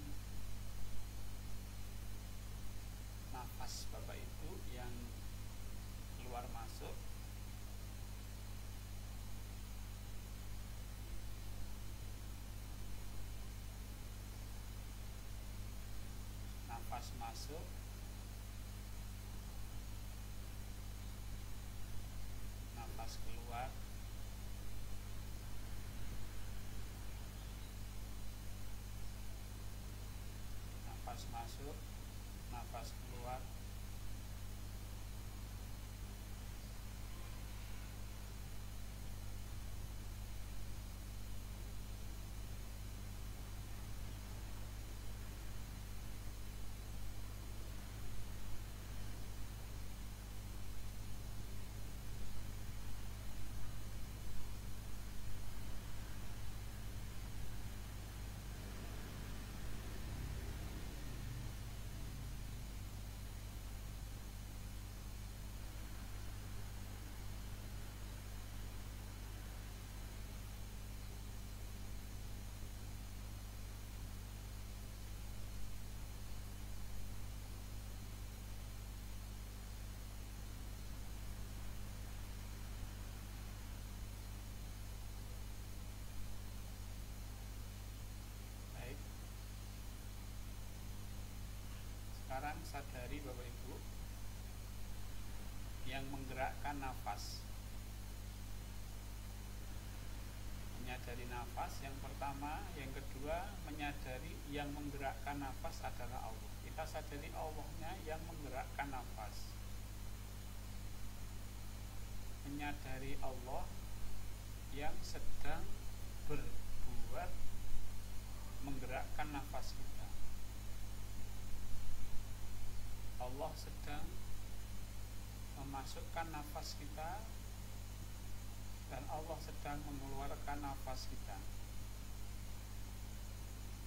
nafas Bapak Ibu yang keluar masuk, nafas masuk, nafas keluar, nafas masuk, nafas keluar. Baik, sekarang sadari Bapak Ibu yang menggerakkan nafas. Menyadari nafas yang pertama, yang kedua menyadari yang menggerakkan nafas adalah Allah. Kita kita sadari Allahnya yang menggerakkan nafas, menyadari Allah yang sedang berbuat menggerakkan nafas kita. Allah sedang memasukkan nafas kita dan Allah sedang mengeluarkan nafas kita.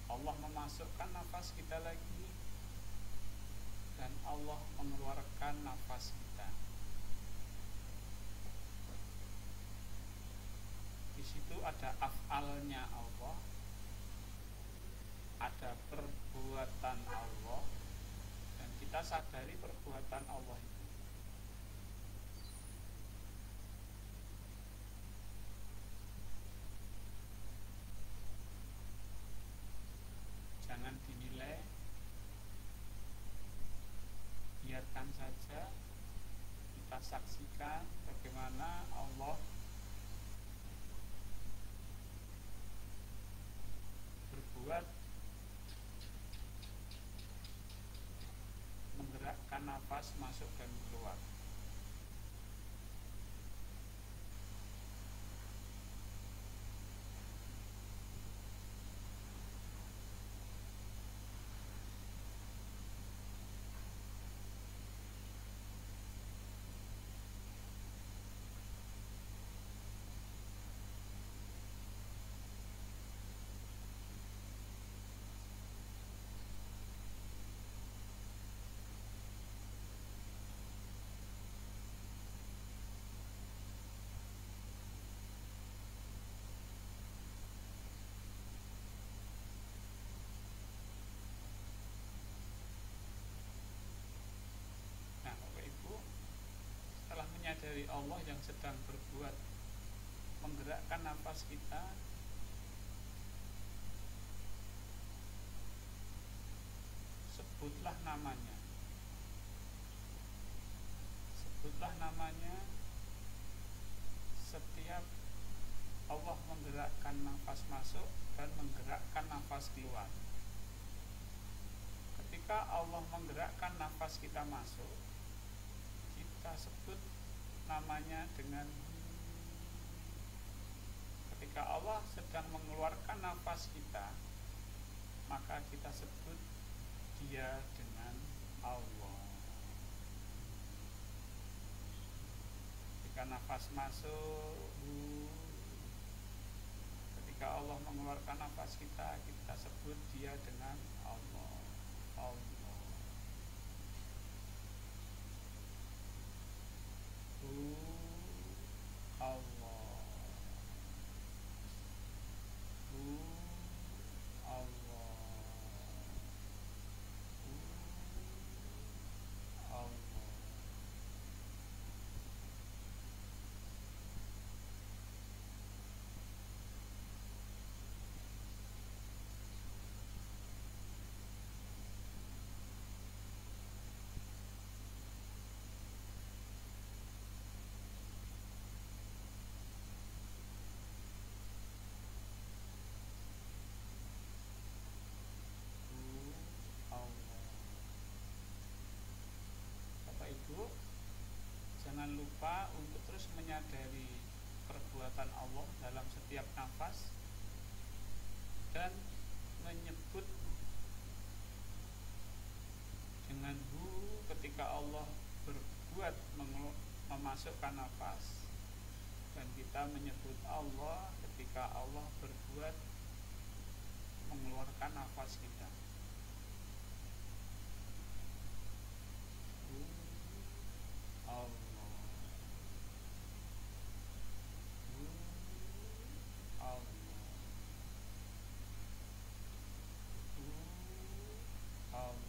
Allah memasukkan nafas kita lagi dan Allah mengeluarkan nafas kita. Di situ ada af'alnya Allah, ada perbuatan Allah, dan kita sadari perbuatan Allah itu. Jangan dinilai, biarkan saja, kita saksikan bagaimana Allah berbuat menggerakkan nafas masuk dan keluar. Nah, Bapak Ibu, setelah menyadari Allah yang sedang berbuat menggerakkan nafas kita, sebutlah namanya. Sebutlah namanya setiap Allah menggerakkan nafas masuk dan menggerakkan nafas keluar. Ketika Allah menggerakkan nafas kita masuk, kita sebut namanya dengan. Ketika Allah sedang mengeluarkan nafas kita, maka kita sebut Dia dengan Allah. Ketika nafas masuk, ketika Allah mengeluarkan nafas kita, kita sebut Dia dengan Allah. Allah. Allah. Allah. Allah. Bapak Ibu, jangan lupa untuk terus menyadari perbuatan Allah dalam setiap nafas dan menyebut dengan hu ketika Allah berbuat memasukkan nafas, dan kita menyebut Allah ketika Allah berbuat mengeluarkan nafas kita. Allah. Allah. Allah.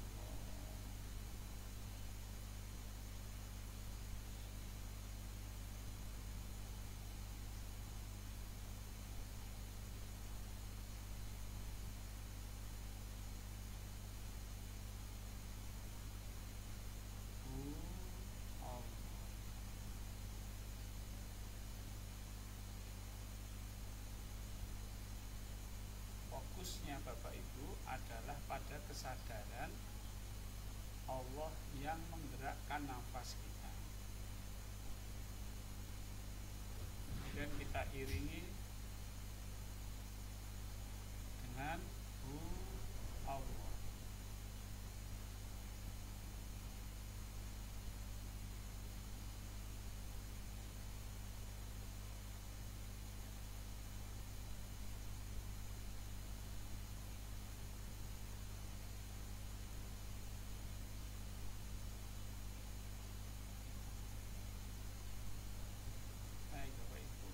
yang menggerakkan nafas kita. Kemudian kita iringi dengan Hu Allah. Baik Bapak Ibu.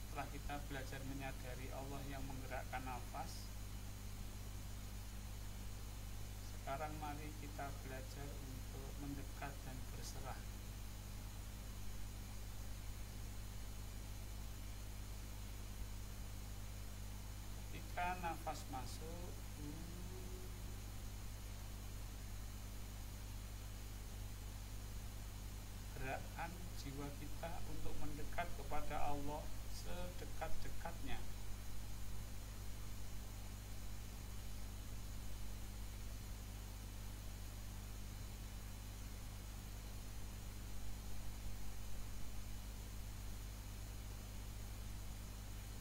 Setelah kita belajar menyadari Allah yang menggerakkan nafas, sekarang mari kita belajar untuk mendekat dan berserah. Ketika nafas masuk, gerakan jiwa kita untuk mendekat kepada Allah sedekat-dekatnya.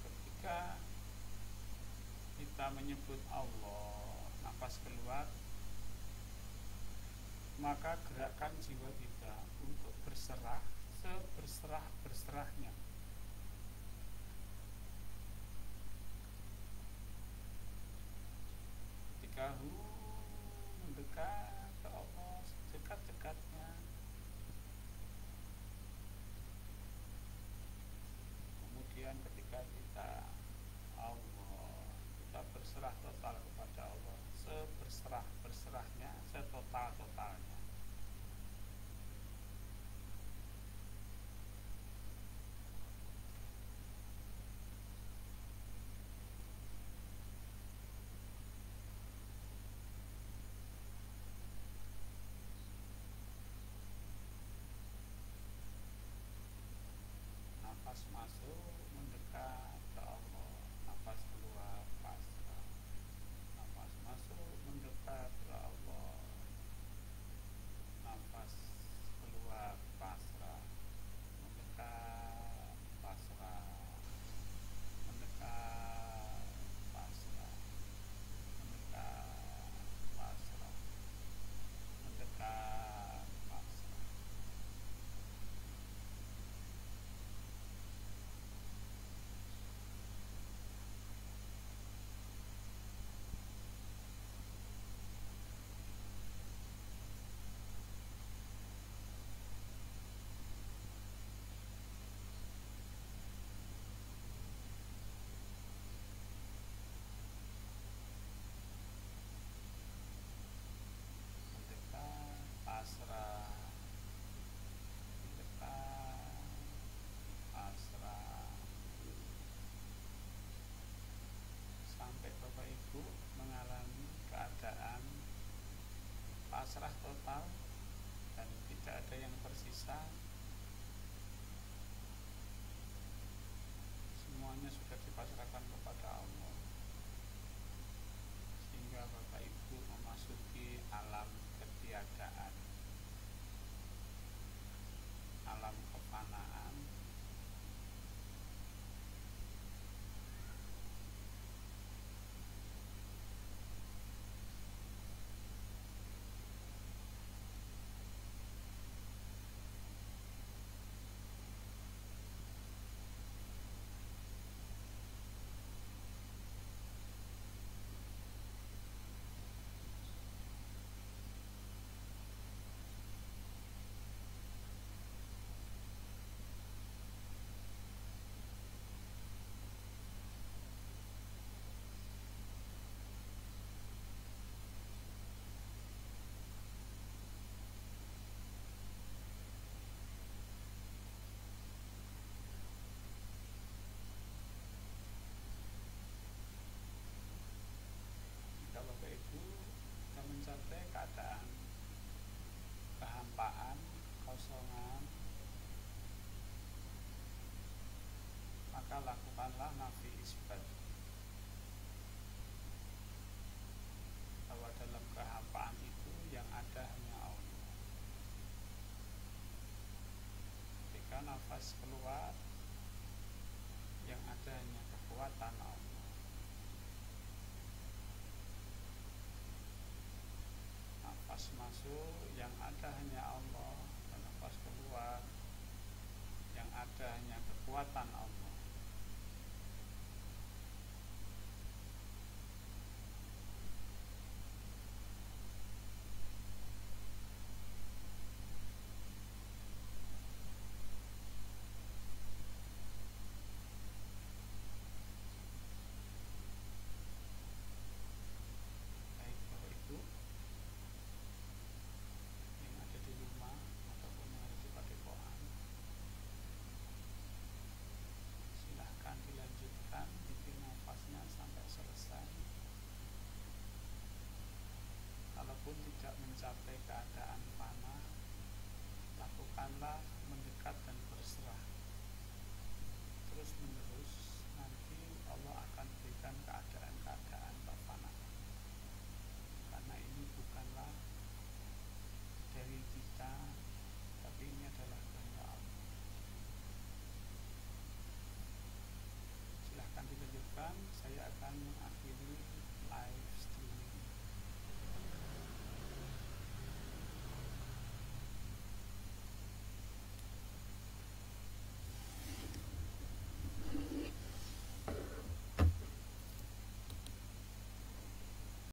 Ketika kita menyebut Allah, nafas keluar, maka gerakan jiwa kita untuk berserah seberserah-berserahnya. Ketika mendekat ke Allah sedekat-dekatnya, kemudian ketika kita berserah total kepada Allah, seberserah-berserahnya, setotal-totalnya. Nafas masuk mendekat ke Allah, nafas keluar pasrah. Nafas masuk mendekat ke Allah, nafas keluar pasrah. Mendekat pasrah, mendekat pasrah, mendekat pasrah, mendekat pasrah. Pasrah, mendekat pasrah, sampai Bapak Ibu mengalami keadaan pasrah total dan tidak ada yang tersisa. Semuanya sudah dipasrahkan kepada Allah, sehingga Bapak Ibu memasuki alam ketiadaan, alam kefanaan, nafas keluar, yang ada hanya kekuatan Allah. Nafas masuk, yang ada hanya Allah, dan nafas keluar, yang ada hanya kekuatan Allah.